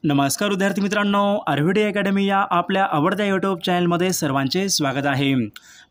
नमस्कार विद्यार्थी मित्रांनो, आरव्हीडी अकॅडमी या आपल्या आवडत्या यूट्यूब चॅनलमध्ये सर्वांचे स्वागत आहे।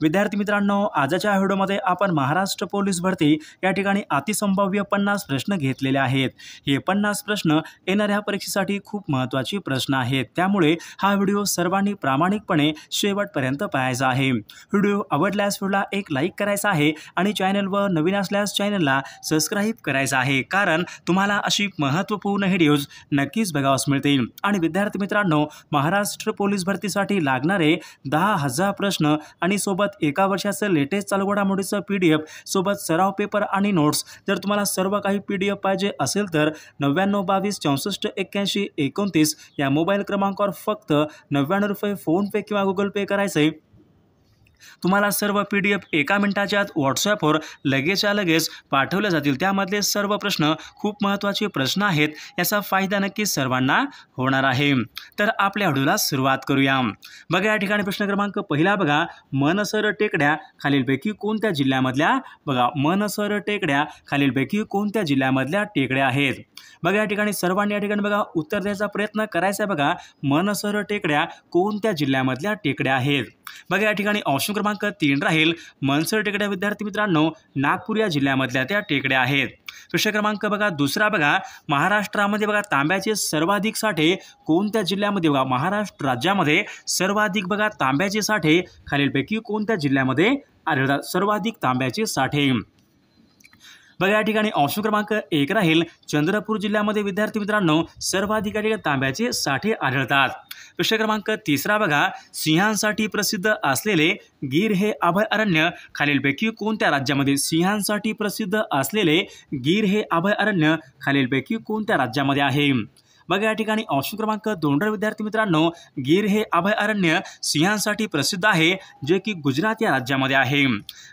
विद्यार्थी मित्रांनो, आजच्या व्हिडिओमध्ये आपण महाराष्ट्र पोलीस भरती या ठिकाणी अतिसंभाव्य 50 प्रश्न घेतलेले आहेत। हे 50 प्रश्न येणाऱ्या परीक्षेसाठी खूप महत्त्वाचे प्रश्न आहेत, त्यामुळे हा व्हिडिओ सर्वांनी प्रामाणिकपणे शेवटपर्यंत पाहायचा आहे। व्हिडिओ आवडल्यास व्हिडिओला एक लाईक करायचा आहे आणि चॅनलवर नवीन असल्यास चॅनलला सबस्क्राइब करायचं आहे, कारण तुम्हाला अशी महत्त्वपूर्ण व्हिडिओज नक्कीच बघावयास मिळतील। आणि विद्यार्थी मित्रांनो, महाराष्ट्र पोलीस भरतीसाठी लागणारे 10,000 प्रश्न आणि सोबत एका वर्षाचं लेटेस्ट चालू घडामोडीचं PDF सोबत सराव पेपर आणि नोट्स, जर तुम्हाला सर्व काही PDF पाहिजे असेल तर 9922 64 81 29 या मोबाईल क्रमांकावर फक्त 99 रुपये फोन पे किंवा गुगल पे करायचे। तुम्हाला सर्व PDF एका मिनिटाच्या आत व्हॉट्सॲपवर लगेचच्या लगेच पाठवले जातील। त्यामधले सर्व प्रश्न खूप महत्त्वाचे प्रश्न आहेत, याचा फायदा नक्कीच सर्वांना होणार आहे। तर आपल्या व्हिडिओला सुरुवात करूया। बघा, या ठिकाणी प्रश्न क्रमांक पहिला बघा, मनसर टेकड्या खालीलपैकी कोणत्या जिल्ह्यामधल्या बघा मनसर टेकड्या खालीलपैकी कोणत्या जिल्ह्यामधल्या टेकड्या आहेत। बघा, या ठिकाणी सर्वांनी या ठिकाणी बघा उत्तर द्यायचा प्रयत्न करायचा आहे। बघा, मनसर टेकड्या कोणत्या जिल्ह्यामधल्या टेकड्या आहेत। बघा, या ठिकाणी ऑप्शन क्रमांक 3 राहील मनसर टेकड्या विद्यार्थी मित्रांनो नागपूर या जिल्ह्यामधल्या त्या टेकड्या आहेत। प्रश्न क्रमांक बघा दुसरा बघा, महाराष्ट्रामध्ये बघा तांब्याचे सर्वाधिक साठे कोणत्या जिल्ह्यामध्ये बघा महाराष्ट्र राज्यामध्ये सर्वाधिक बघा तांब्याचे साठे खालीलपैकी कोणत्या जिल्ह्यामध्ये आढळतात। सर्वाधिक तांब्याचे साठे बघा, या ठिकाणी ऑप्शन क्रमांक 1 राहील चंद्रपूर जिल्ह्यामध्ये विद्यार्थी मित्रांनो सर्वाधिक तांब्याचे साठे आढळतात। प्रश्न क्रमांक 3 बघा, सिंहांसाठी प्रसिद्ध असलेले गीर हे अभयारण्य खालीलपैकी कोणत्या राज्यामध्ये सिंहांसाठी प्रसिद्ध असलेले गीर हे अभयारण्य खालीलपैकी कोणत्या राज्यामध्ये आहे। बघा, या ठिकाणी ऑप्शन क्रमांक 2 विद्यार्थी मित्रांनो गीर हे अभयारण्य सिंहांसाठी प्रसिद्ध आहे, जे की गुजरात या राज्यामध्ये आहे।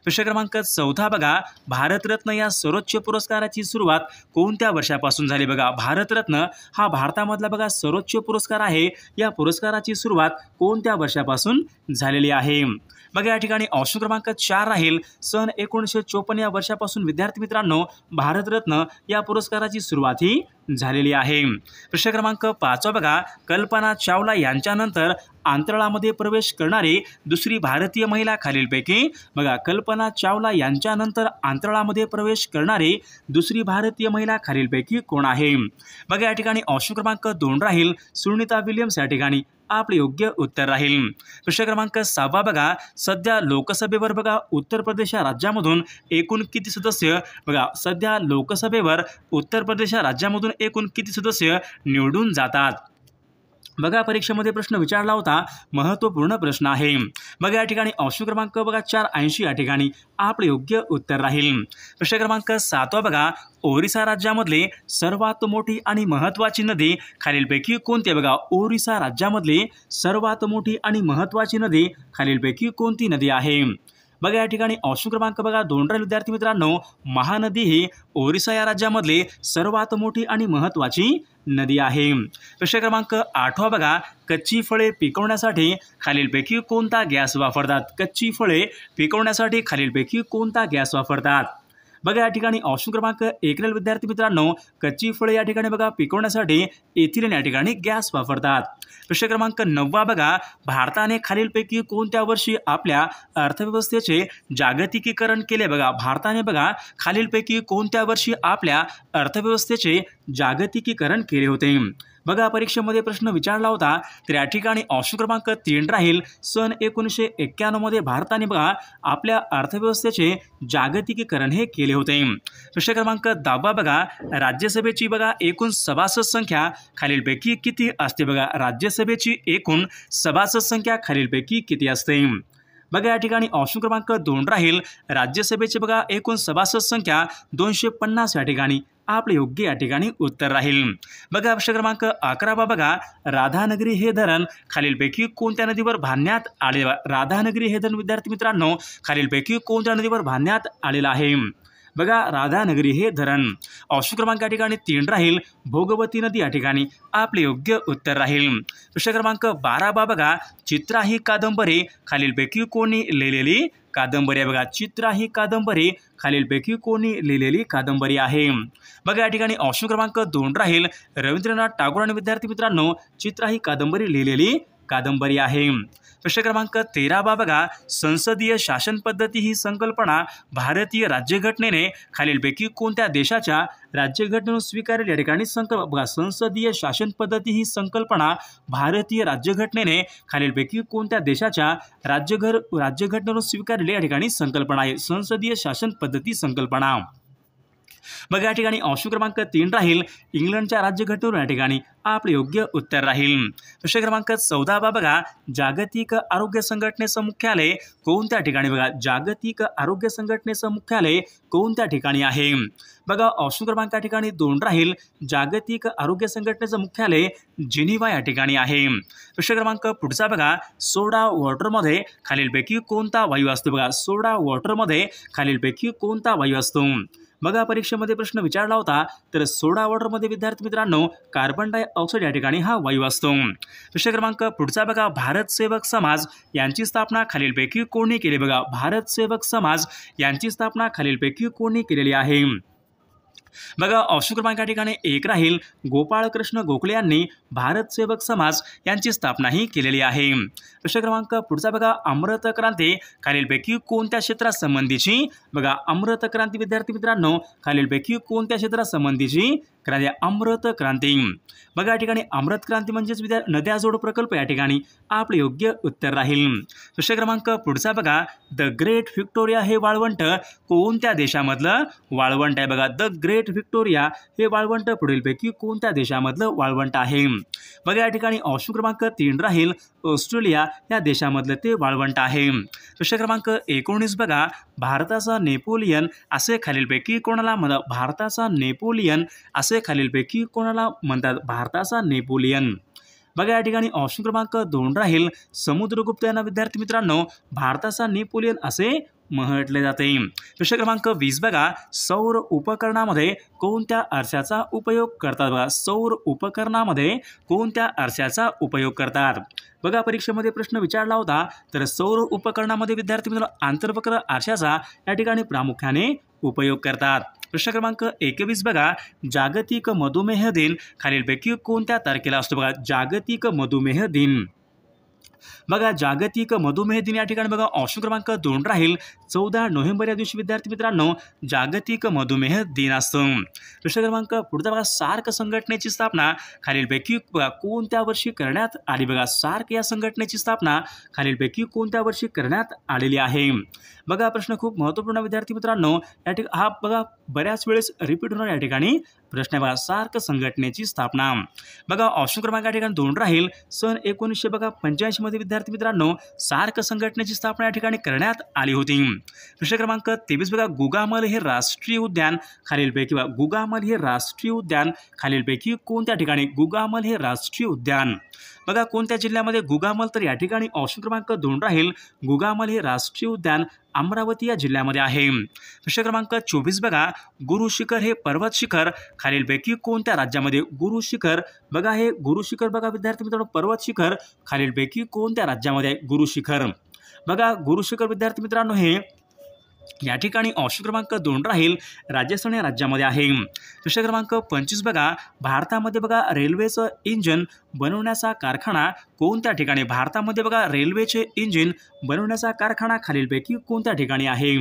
प्रश्न क्रमांक 4 बघा, भारतरत्न या सर्वोच्च पुरस्काराची सुरुवात कोणत्या वर्षापासून झाली। बघा, भारतरत्न हा भारतामधला बघा सर्वोच्च पुरस्कार आहे, या पुरस्काराची सुरुवात कोणत्या वर्षापासून झालेली आहे। बघा, या ठिकाणी ऑप्शन क्रमांक 4 राहील सन 1954 या वर्षापासून विद्यार्थी मित्रांनो भारतरत्न या पुरस्काराची सुरुवात ही झालेली आहे। प्रश्न क्रमांक 5 बघा, कल्पना चावला यांच्यानंतर अंतराळामध्ये प्रवेश करणारी दुसरी भारतीय महिला खालीलपैकी बघा कल्पना चावला यांच्यानंतर अंतराळामध्ये प्रवेश करणारी दुसरी भारतीय महिला खालीलपैकी कोण आहे। बघा, या ठिकाणी ऑप्शन क्रमांक 2 राहील सुनीता विल्यम्स या ठिकाणी आपले योग्य उत्तर राहील। प्रश्न क्रमांक 6 बघा, सध्या लोकसभेवर बघा उत्तर प्रदेश या राज्यामधून एकूण किती सदस्य बघा सध्या लोकसभेवर उत्तर प्रदेश या राज्यामधून एकूण किती सदस्य निवडून जातात। बघा, परीक्षेमध्ये प्रश्न विचारला होता, महत्त्वपूर्ण प्रश्न आहे। बघा, या ठिकाणी ऑप्शन क्रमांक बघा 480 या ठिकाणी आपले योग्य उत्तर राहील। प्रश्न क्रमांक 7 बघा, ओरिसा राज्यामधले सर्वात मोठी आणि महत्त्वाची नदी खालीलपैकी कोणती बघा ओरिसा राज्यामधली सर्वात मोठी आणि महत्त्वाची नदी खालीलपैकी कोणती नदी आहे। बघा, या ठिकाणी ऑप्शन क्रमांक बघा 2 राहील विद्यार्थी मित्रांनो महानदी ही ओरिसा या राज्यामधली सर्वात मोठी आणि महत्त्वाची नदी आहे। प्रश्न क्रमांक 8 बघा, कच्ची फळे पिकवण्यासाठी खालीलपैकी कोणता गॅस वापरतात। कच्ची फळे पिकवण्यासाठी खालीलपैकी कोणता गॅस वापरतात। बघा, या ठिकाणी ऑप्शन क्रमांक 1 राहील विद्यार्थी मित्रांनो कच्ची फळे या ठिकाणी बघा पिकवण्यासाठी इथिलीन या ठिकाणी गॅस वापरतात। प्रश्न क्रमांक 9 बघा, भारताने खालीलपैकी कोणत्या वर्षी आपल्या अर्थव्यवस्थेचे जागतिकीकरण केले। बघा, भारताने बघा खालीलपैकी कोणत्या वर्षी आपल्या अर्थव्यवस्थेचे जागतिकीकरण केले होते। बघा, परीक्षेमध्ये प्रश्न विचारला होता, तर या ठिकाणी ऑप्शन क्रमांक 3 राहील सन 1991 मध्ये भारताने बघा आपल्या अर्थव्यवस्थेचे जागतिकीकरण हे केले होते। प्रश्न क्रमांक 10 बघा, राज्यसभेची बघा एकूण सभासद संख्या खालीलपैकी किती असते। बघा, राज्यसभेची एकूण सभासद संख्या खालीलपैकी किती असते। बघा, या ठिकाणी ऑप्शन क्रमांक 2 राहील राज्यसभेची बघा एकूण सभासद संख्या 250 या ठिकाणी आपले योग्य या ठिकाणी उत्तर राहील। बघा, प्रश्न क्रमांक 11 बघा, राधानगरी हे धरण खालीलपैकी कोणत्या नदीवर बांधण्यात आले। राधानगरी हे धरण विद्यार्थी मित्रांनो खालीलपैकी कोणत्या नदीवर बांधण्यात आलेलं आहे। बघा, राधानगरी हे धरण ऑप्शन क्रमांक या ठिकाणी 3 राहील भोगवती नदी या ठिकाणी आपले योग्य उत्तर राहील। प्रश्न क्रमांक 12 बघा, चित्रा ही कादंबरी खालीलपैकी कोणी लिहिलेली कादंबरी आहे बघा. चित्रा ही कादंबरी खालीलपैकी कोणी लिहिलेली कादंबरी आहे? बघा या ठिकाणी ऑप्शन क्रमांक 2 राहील रवींद्रनाथ टागोर. आणि विद्यार्थी मित्रांनो चित्रा ही कादंबरी लिहिलेली कादंबरी आहे. प्रश्न क्रमांक 13 बघा, संसदीय शासन पद्धती ही संकल्पना भारतीय राज्यघटनेने खालीलपैकी कोणत्या देशाच्या राज्यघटनेने स्वीकारली? या ठिकाणी बघा, संसदीय शासन पद्धती ही संकल्पना भारतीय राज्यघटनेने खालीलपैकी कोणत्या देशाच्या राज्यघटनेने स्वीकारली? या ठिकाणी संकल्पना आहे संसदीय शासन पद्धती संकल्पना. बघा या ठिकाणी ऑप्शन क्रमांक 3 राहील इंग्लंडच्या राज्यघटनेवर. या ठिकाणी आपले योग्य उत्तर राहील. प्रश्न क्रमांक 14 बघा, जागतिक आरोग्य संघटनेचं मुख्यालय कोणत्या ठिकाणी? बघा जागतिक आरोग्य संघटनेचं मुख्यालय कोणत्या ठिकाणी आहे? बघा ऑप्शन क्रमांक या ठिकाणी 2 राहील जागतिक आरोग्य संघटनेचं मुख्यालय जिनिव्हा या ठिकाणी आहे. प्रश्न क्रमांक पुढचा बघा, सोडा वॉटरमध्ये खालीलपैकी कोणता वायू असतो? बघा सोडा वॉटरमध्ये खालीलपैकी कोणता वायू असतो? बघा परीक्षेमध्ये प्रश्न विचारला होता तर सोडा वॉटरमध्ये विद्यार्थी मित्रांनो कार्बन डायऑक्साईड या ठिकाणी हा वायू असतो. प्रश्न क्रमांक पुढचा बघा, भारत सेवक समाज यांची स्थापना खालीलपैकी कोणी केली? बघा भारत सेवक समाज यांची स्थापना खालीलपैकी कोणी केलेली आहे? बघा ऑप्शन क्रमांक या ठिकाणी 1 राहील गोपाळकृष्ण गोखले यांनी भारत सेवक समाज यांची स्थापना ही केलेली आहे. प्रश्न क्रमांक पुढचा बघा, अमृत क्रांती खालीलपैकी कोणत्या क्षेत्रासंबंधीची? बघा अमृत क्रांती विद्यार्थी मित्रांनो खालीलपैकी कोणत्या क्षेत्रासंबंधीची क्रांती? अमृत क्रांती. बघा या ठिकाणी अमृत क्रांती म्हणजेच नद्या जोड प्रकल्प या ठिकाणी आपले योग्य उत्तर राहील. प्रश्न क्रमांक पुढचा बघा, द ग्रेट व्हिक्टोरिया हे वाळवंट कोणत्या देशामधलं वाळवंट आहे? बघा द ग्रेट व्हिक्टोरिया हे वाळवंट पुढीलपैकी कोणत्या देशामधलं वाळवंट आहे? बघा या ठिकाणी ऑप्शन क्रमांक 3 राहील ऑस्ट्रेलिया या देशामधलं ते वाळवंट आहे. प्रश्न क्रमांक 19 बघा, भारताचा नेपोलियन असे खालीलपैकी कोणाला म्हणतात? भारताचा नेपोलियन असे खालीलपैकी कोणाला म्हणतात? भारताचा नेपोलियन. बघा या ठिकाणी ऑप्शन क्रमांक 2 राहील समुद्रगुप्त यांना विद्यार्थी मित्रांनो भारताचा नेपोलियन असे म्हटले जाते. प्रश्न क्रमांक 20 बघा, सौर उपकरणामध्ये कोणत्या आरशाचा उपयोग करतात? बघा सौर उपकरणामध्ये कोणत्या आरशाचा उपयोग करतात? बघा परीक्षेमध्ये प्रश्न विचारला होता तर सौर उपकरणामध्ये विद्यार्थी मित्रांनो आंतरवक्र आरशाचा या ठिकाणी प्रामुख्याने उपयोग करतात. प्रश्न क्रमांक 21 बघा, जागतिक मधुमेह दिन खालीलपैकी कोणत्या तारखेला असतो? बघा जागतिक मधुमेह दिन. बघा जागतिक मधुमेह दिन या ठिकाणी बघा ऑप्शन क्रमांक 2 राहील 14 नोव्हेंबर या दिवशी विद्यार्थी मित्रांनो जागतिक मधुमेह दिन असतो. प्रश्न क्रमांक पुढचा बघा, सार्क संघटनेची स्थापना खालीलपैकी कोणत्या वर्षी करण्यात आली? बघा सार्क या संघटनेची स्थापना खालीलपैकी कोणत्या वर्षी करण्यात आलेली आहे? बघा प्रश्न खूप महत्त्वपूर्ण विद्यार्थी मित्रांनो या ठिकाणी हा बघा बऱ्याच वेळेस रिपीट होणार या ठिकाणी प्रश्न आहे. बघा सार्क संघटनेची स्थापना. बघा ऑप्शन क्रमांक या ठिकाणी 2 राहील सन 1985 मध्ये विद्यार्थी मित्रांनो सार्क संघटनेची स्थापना या ठिकाणी करण्यात आली होती. प्रश्न क्रमांक 23 बघा, गुगामल हे राष्ट्रीय उद्यान खालीलपैकी गुगामल हे राष्ट्रीय उद्यान खालीलपैकी कोणत्या ठिकाणी? गुगामल हे राष्ट्रीय उद्यान. बघा कोणत्या जिल्ह्यामध्ये गुगामल? तर या ठिकाणी ऑप्शन क्रमांक 2 राहील गुगामल हे राष्ट्रीय उद्यान अमरावती या जिल्ह्यामध्ये आहे. प्रश्न क्रमांक 24 बघा, गुरु शिखर हे पर्वत शिखर खालीलपैकी कोणत्या राज्यामध्ये? गुरु शिखर बघा हे गुरु शिखर बघा विद्यार्थी मित्रांनो पर्वत शिखर खालीलपैकी कोणत्या राज्यामध्ये आहे? गुरु शिखर. बघा गुरु शिखर विद्यार्थी मित्रांनो हे या ठिकाणी ऑप्शन क्रमांक 2 राहील राजस्थान या राज्यामध्ये आहे. प्रश्न क्रमांक 25 बघा, भारतामध्ये बघा रेल्वेचं इंजिन बनवण्याचा कारखाना कोणत्या ठिकाणी? भारतामध्ये बघा रेल्वेचे इंजिन बनवण्याचा कारखाना खालीलपैकी कोणत्या ठिकाणी आहे?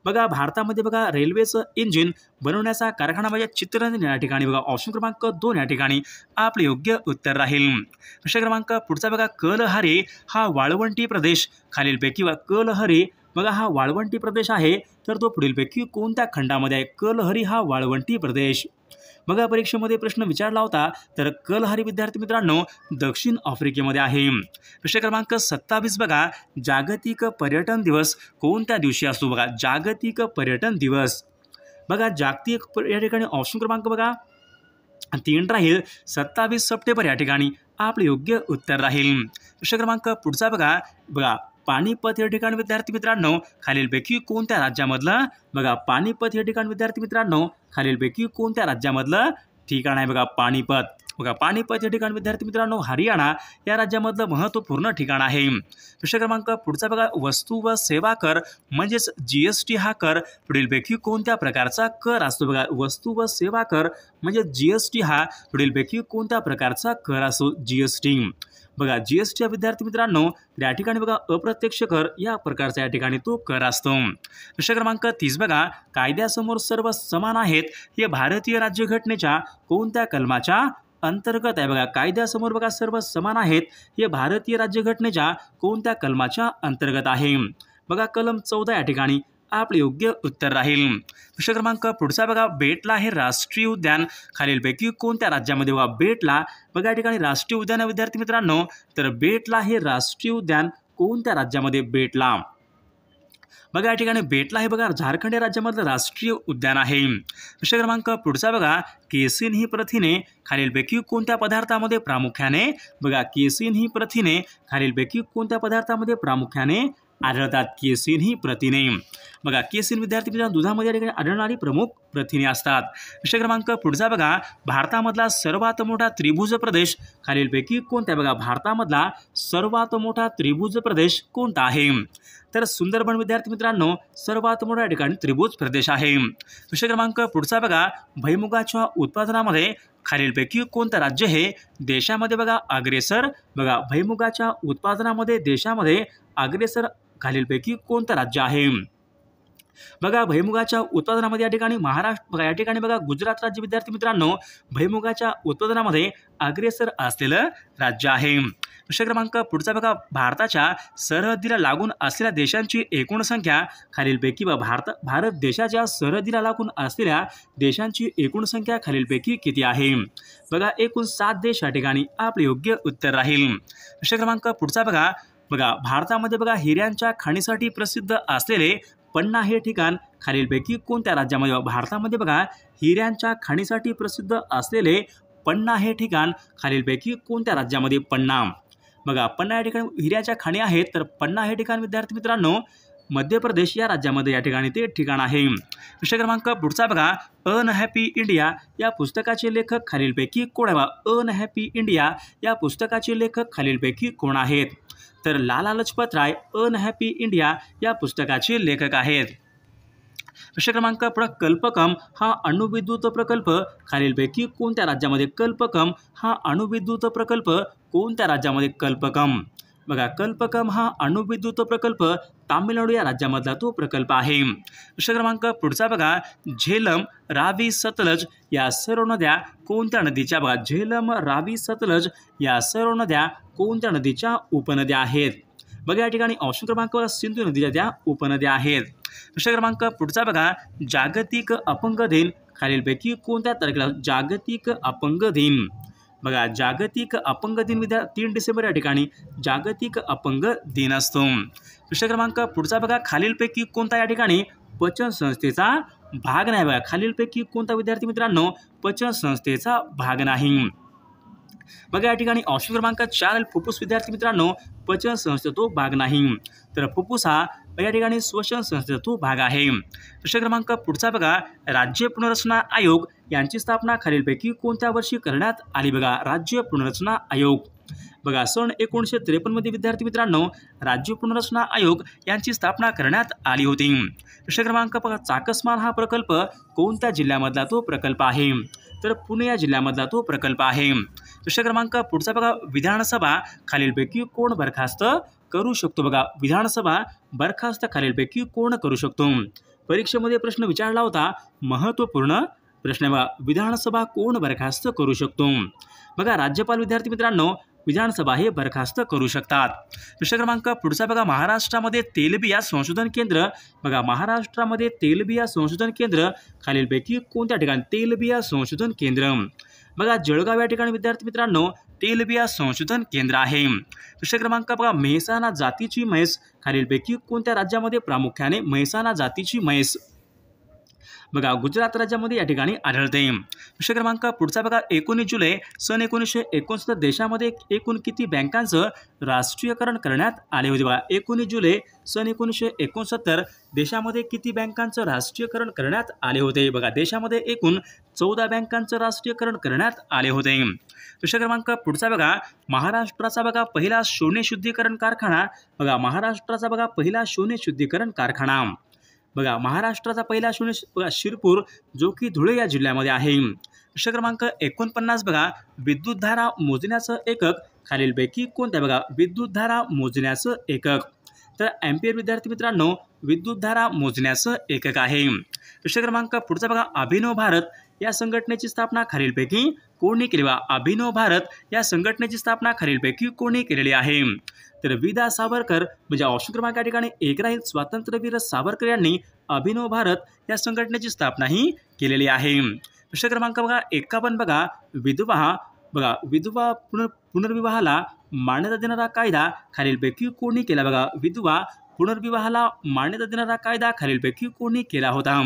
बघा भारतामध्ये बघा रेल्वेचं इंजिन बनवण्याचा कारखाना म्हणजे चित्ररंजन या ठिकाणी बघा ऑप्शन क्रमांक 2 या ठिकाणी आपले योग्य उत्तर राहील. प्रश्न क्रमांक पुढचा बघा, कलहरी हा वाळवंटी प्रदेश खालीलपैकी कलहरी बघा हा वाळवंटी प्रदेश आहे तर तो पुढीलपैकी कोणत्या खंडामध्ये आहे? कलहरी हा वाळवंटी प्रदेश. बघा परीक्षेमध्ये प्रश्न विचारला होता तर कलहरी विद्यार्थी मित्रांनो दक्षिण आफ्रिकेमध्ये आहे. प्रश्न क्रमांक 27 बघा, जागतिक पर्यटन दिवस कोणत्या दिवशी असतो? बघा जागतिक पर्यटन दिवस. बघा जागतिक या ठिकाणी ऑप्शन क्रमांक बघा 3 राहील 27 सप्टेंबर या ठिकाणी आपले योग्य उत्तर राहील. प्रश्न क्रमांक पुढचा बघा पानिपत या ठिकाणी विद्यार्थी मित्रांनो खालीलपैकी कोणत्या राज्यामधलं? बघा पानिपत या ठिकाणी विद्यार्थी मित्रांनो खालीलपैकी कोणत्या राज्यामधलं ठिकाण आहे? बघा पानिपत. बघा पानिपत हे ठिकाण विद्यार्थी मित्रांनो हरियाणा या राज्यामधलं महत्त्वपूर्ण ठिकाण आहे. प्रश्न क्रमांक पुढचा बघा वस्तू व सेवा कर म्हणजेच जीएसटी हा कर पुढीलपैकी कोणत्या प्रकारचा कर असतो. बघा वस्तू व सेवा कर म्हणजे जीएसटी हा पुढीलपैकी कोणत्या प्रकारचा कर असतो जीएसटी. बघा जीएसटी विद्यार्थी मित्रांनो या ठिकाणी बघा अप्रत्यक्ष कर या प्रकारचा या ठिकाणी तो कर असतो. प्रश्न क्रमांक 30 बघा कायद्यासमोर सर्व समान आहेत हे भारतीय राज्यघटनेच्या कोणत्या कलमाच्या अंतर्गत आहे. बघा कायद्यासमोर बघा सर्व समान आहेत हे भारतीय राज्यघटनेच्या कोणत्या कलमाच्या अंतर्गत आहे. बघा कलम 14 या ठिकाणी आपले योग्य उत्तर राहील. प्रश्न क्रमांक पुढचा बघा बेटला हे राष्ट्रीय उद्यान खालीलपैकी कोणत्या राज्यामध्ये. बघा बेटला बघा या ठिकाणी राष्ट्रीय उद्यान विद्यार्थी मित्रांनो तर बेटला हे राष्ट्रीय उद्यान कोणत्या राज्यामध्ये बेटला. बघा या ठिकाणी बेटला हे बघा झारखंड या राज्यामधलं राष्ट्रीय उद्यान आहे. प्रश्न क्रमांक पुढचा बघा केसिन ही प्रथिने खालीलपैकी कोणत्या पदार्थामध्ये प्रामुख्याने. बघा केसिन ही प्रथिने खालीलपैकी कोणत्या पदार्थामध्ये प्रामुख्याने आढळतात. केसिन ही प्रथिने बघा केसिन विद्यार्थी मित्रांनो दुधामध्ये या ठिकाणी आढळणारी प्रमुख प्रथिने असतात. प्रश्न क्रमांक पुढचा बघा भारतामधला सर्वात मोठा त्रिभुज प्रदेश खालीलपैकी कोणता. बघा भारतामधला सर्वात मोठा त्रिभुज प्रदेश कोणता आहे. तर सुंदरबन विद्यार्थी मित्रांनो सर्वात मोठा ठिकाणी त्रिभुज प्रदेश आहे. प्रश्न क्रमांक पुढचा बघा भुईमुगाच्या उत्पादनामध्ये खालीलपैकी कोणतं राज्य हे देशामध्ये बघा अग्रेसर. बघा भुईमुगाच्या उत्पादनामध्ये देशामध्ये अग्रेसर खालीलपैकी कोणतं राज्य आहे. बघा भुईमुगाच्या उत्पादनामध्ये या ठिकाणी महाराष्ट्र. बघा या ठिकाणी बघा गुजरात राज्य विद्यार्थी मित्रांनो भुईमुगाच्या उत्पादनामध्ये अग्रेसर असलेलं राज्य आहे. प्रश्न क्रमांक पुढचा बघा भारताच्या सरहद्दीला लागून असलेल्या देशांची एकूण संख्या खालीलपैकी. भारत देशाच्या सरहद्दीला लागून असलेल्या देशांची एकूण संख्या खालीलपैकी किती आहे. बघा एकूण 7 देश या ठिकाणी आपले योग्य उत्तर राहील. प्रश्न क्रमांक पुढचा बघा भारतामध्ये बघा हिऱ्यांच्या खाणीसाठी प्रसिद्ध असलेले पन्ना हे ठिकाण खालीलपैकी कोणत्या राज्यामध्ये. भारतामध्ये बघा हिऱ्यांच्या खाणीसाठी प्रसिद्ध असलेले पन्ना हे ठिकाण खालीलपैकी कोणत्या राज्यामध्ये. पन्ना बघा पन्ना या ठिकाणी हिऱ्याच्या खाणी आहेत तर पन्ना हे ठिकाण विद्यार्थी मित्रांनो मध्य प्रदेश या राज्यामध्ये या ठिकाणी ते ठिकाण आहे. प्रश्न क्रमांक पुढचा बघा अनहॅपी इंडिया या पुस्तकाचे लेखक खालीलपैकी कोण आहे. अनहॅपी इंडिया या पुस्तकाचे लेखक खालीलपैकी कोण आहेत. तर लाला लजपत राय अनहॅपी इंडिया या पुस्तकाचे लेखक आहेत. प्रश्न क्रमांक कल्पकम हा अणुविद्युत प्रकल्प खालीलपैकी कोणत्या राज्यामध्ये. कल्पकम हा अणुविद्युत प्रकल्प कोणत्या राज्यामध्ये. कल्पकम बघा कल्पकम हा अणुविद्युत प्रकल्प तामिळनाडू या राज्यामधला तो प्रकल्प आहे. प्रश्न क्रमांक पुढचा बघा झेलम रावी सतलज या सर्व नद्या कोणत्या नदीच्या. बघा झेलम रावी सतलज या सर्व नद्या कोणत्या नदीच्या उपनद्या आहेत. बघा या ठिकाणी ऑप्शन क्रमांक सिंधू नदीच्या त्या उपनद्या आहेत. प्रश्न क्रमांक पुढचा बघा जागतिक अपंग दिन खालीलपैकी कोणत्या तारखेला. जागतिक अपंग दिन बघा जागतिक अपंग दिन 3 डिसेंबर या ठिकाणी जागतिक अपंग दिन असतो. प्रश्न क्रमांक पुढचा बघा खालीलपैकी कोणता या ठिकाणी पचन संस्थेचा भाग नाही. बघा खालीलपैकी कोणता विद्यार्थी मित्रांनो पचन संस्थेचा भाग नाही. बघा या ठिकाणी ऑप्शन क्रमांक 4 फुफ्फुस विद्यार्थी मित्रांनो पचन संस्थेचा तो भाग नाही तर फुफ्फुस हा या ठिकाणी श्वसन संस्थेचा तो भाग आहे. प्रश्न क्रमांक पुढचा बघा राज्य पुनर्रचना आयोग यांची स्थापना खालीलपैकी कोणत्या वर्षी करण्यात आली. बघा राज्य पुनर्रचना आयोग बघा सन 1953 मध्ये विद्यार्थी मित्रांनो राज्य पुनर्रचना आयोग यांची स्थापना करण्यात आली होती. प्रश्न क्रमांक बघा चाकसमाल हा प्रकल्प कोणत्या जिल्ह्यामधला तो प्रकल्प आहे. तर पुणे या जिल्ह्यामधला तो प्रकल्प आहे. प्रश्न क्रमांक पुढचा बघा विधानसभा खालीलपैकी कोण बरखास्त करू शकतो. बघा विधानसभा बरखास्त खालीलपैकी कोण करू शकतो. परीक्षेमध्ये प्रश्न विचारला होता महत्त्वपूर्ण प्रश्न. बघा विधानसभा कोण बरखास्त करू शकतो. बघा राज्यपाल विद्यार्थी मित्रांनो विधानसभा हे बरखास्त करू शकतात. प्रश्न क्रमांक पुढचा बघा महाराष्ट्रामध्ये तेलबिया संशोधन केंद्र. बघा महाराष्ट्रामध्ये तेलबिया संशोधन केंद्र खालीलपैकी कोणत्या ठिकाणी. तेलबिया संशोधन केंद्र बघा जळगाव या ठिकाणी विद्यार्थी मित्रांनो तेलबिया संशोधन केंद्र आहे. प्रश्न क्रमांक बघा मेहसाणा जातीची म्हैस खालीलपैकी कोणत्या राज्यामध्ये प्रामुख्याने. मेहसाणा जातीची म्हैस बघा गुजरात राज्यामध्ये या ठिकाणी आढळते। प्रश्न क्रमांक पुढचा बघा 19 जुलै सन 1969 देशामध्ये एकूण किती बँकांचं राष्ट्रीयकरण करण्यात आले होते? बघा 19 जुलै सन 1969 देशामध्ये किती बँकांचं राष्ट्रीयकरण करण्यात आले होते? बघा देशामध्ये एकूण 14 बँकांचं राष्ट्रीयकरण करण्यात आले होते। प्रश्न क्रमांक पुढचा बघा महाराष्ट्राचा बघा पहिला सोने शुद्धीकरण कारखाना, बघा महाराष्ट्राचा बघा पहिला सोने शुद्धीकरण कारखाना, बघा महाराष्ट्राचा पहिला सोने शिरपूर जो की धुळे या जिल्ह्यामध्ये आहे। प्रश्न क्रमांक 49 बघा विद्युतधारा मोजण्याचं एकक खालीलपैकी कोणतं आहे? बघा विद्युतधारा मोजण्याचं एकक, तर एम्पियर विद्यार्थी मित्रांनो विद्युतधारा मोजण्याचं एकक आहे। प्रश्न क्रमांक पुढचा बघा अभिनव भारत या संघटनेची स्थापना खालीलपैकी कोणी केली? बघा अभिनव भारत या संघटनेची स्थापना खालीलपैकी कोणी केलेली आहे? तर विदा सावरकर, म्हणजे ऑप्शन क्रमांक या ठिकाणी एक राहील स्वातंत्र्यवीर सावरकर यांनी अभिनव भारत या संघटनेची स्थापना ही केलेली आहे। प्रश्न क्रमांक बघा 51 बघा विधवा, बघा विधवा पुनर्विवाहाला मान्यता देणारा कायदा खालीलपैकी कोणी केला? बघा विधवा पुनर्विवाहाला मान्यता देणारा कायदा खालीलपैकी कोणी केला होता?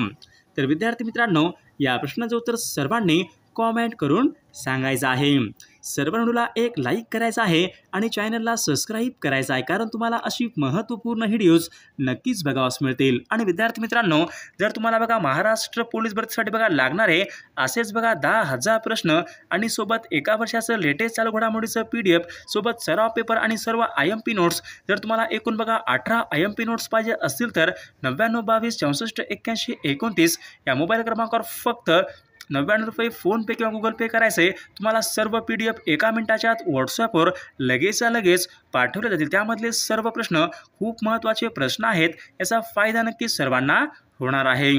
तर विद्यार्थी मित्रांनो या प्रश्नाचं उत्तर सर्वांनी कॉमेंट करून सांगायचं आहे। सर्व व्हिडिओला एक लाईक करायचा आहे आणि चॅनलला सबस्क्राईब करायचं आहे, कारण तुम्हाला अशी महत्त्वपूर्ण व्हिडिओज नक्कीच बघावास मिळतील। आणि विद्यार्थी मित्रांनो जर तुम्हाला बघा महाराष्ट्र पोलीस भरतीसाठी बघा लागणारे असेच बघा 10,000 प्रश्न आणि सोबत एका वर्षाचं लेटेस्ट चालू घडामोडीचं PDF सोबत सराव पेपर आणि सर्व IMP नोट्स, जर तुम्हाला एकूण बघा 18 IMP नोट्स पाहिजे असतील तर 99 22 64 81 29 या मोबाईल क्रमांकावर फक्त 99 रुपये फोनपे किंवा गुगल पे करायचे। तुम्हाला सर्व PDF एका मिनिटाच्या आत व्हॉट्सअपवर लगेच पाठवले जातील। त्यामधले सर्व प्रश्न खूप महत्त्वाचे प्रश्न आहेत, याचा फायदा नक्की सर्वांना होणार आहे।